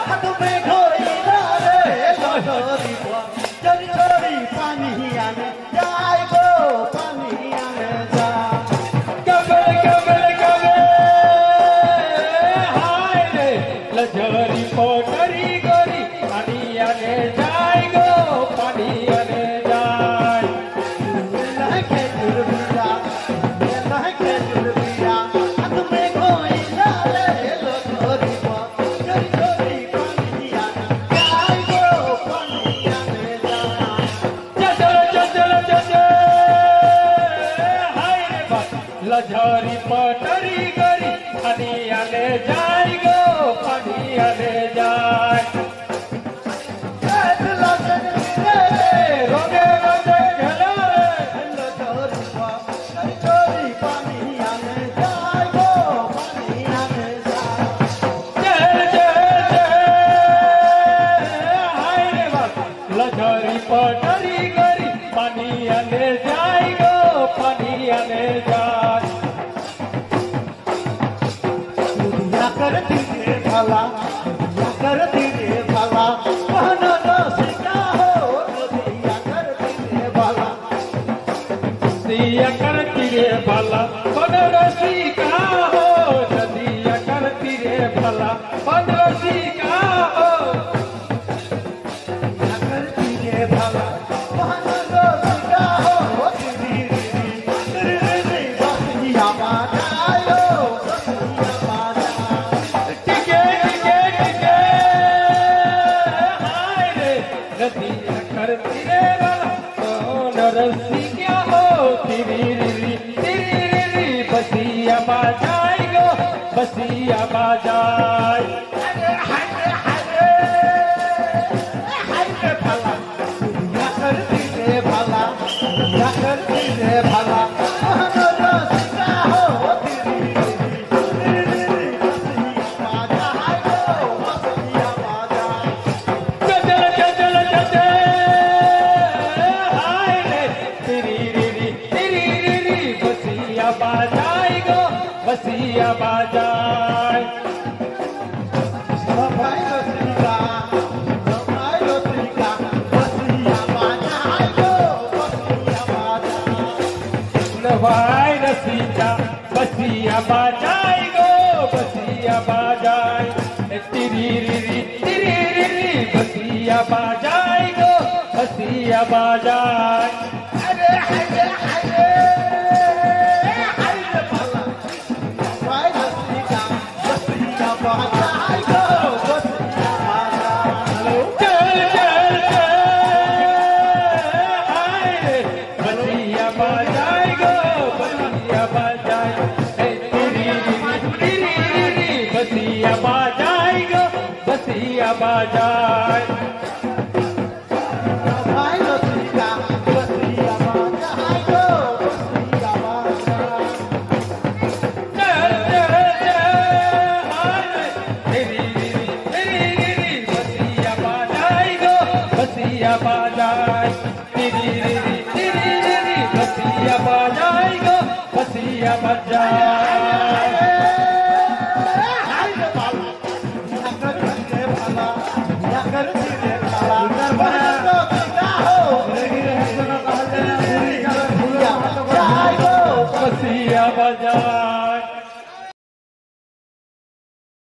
हाथ में घोइला रे लहरी चोरी चोरी पानी आने जाए गो पानी आने जा कबे हाय रे लजरी पोटरी गोरी पानी आने जाए गो पानी आने जाए लहके दुर्बिया लहके दुर्बिया हाथ में घोइला रे लहरी चोरी चोरी पानी आने जाए गो पानी आने जा हाय रे लजरी पोटरी गोरी पानी आने जाए गो पानी आने जाए रोगे रोगे घला चोरी पानी आने जाए गो पानी आने जा हाय रे लजरी पटरी गरी पानी आने जाए गो पानी आने जाए दुनिया करती रे भला दुनिया करती रे भला कहना तो सीखा हो दुनिया करती रे भला दिया करती रे भला बनरसी का हो दिया करती रे भला बनरसी का हो दुनिया करती रे भला कहना तो सीखा हो तेरी बसिया बाजायो बसिया बाजा टिके टिके टिके हाय रे नदिया करती रे भला बनरसी क्या हो तिरी बसिया बाजाए गो बसिया बाजाए दुनिया करती रे भला दुनिया करती रे भला कहना तो सीखा हो तेरी बसिया बाजायो बसिया बाजा चल हाय रे तिरी बसिया बाजाए गो बसिया बाजाए भाई रसिका बसिया बाजाए गो बसिया बाजा भाई रसिका बसिया बाजाए गो बसिया बाजाए तिरी बसिया बाजाए गो बसिया बाजाए अरे हाय भला भाई रसिका बसिया बाजाए गो बसिया बाजा हाय रे बसिया बाजाए गो बसिया बाजाए तिरी बसिया बाजाए गो बसिया बाजाए भाई रसिका बसिया बाजाए गो बसिया बाजा बसिया बाजाए गो बसिया बाजाए बसिया बाजाए गो बसिया बाजाए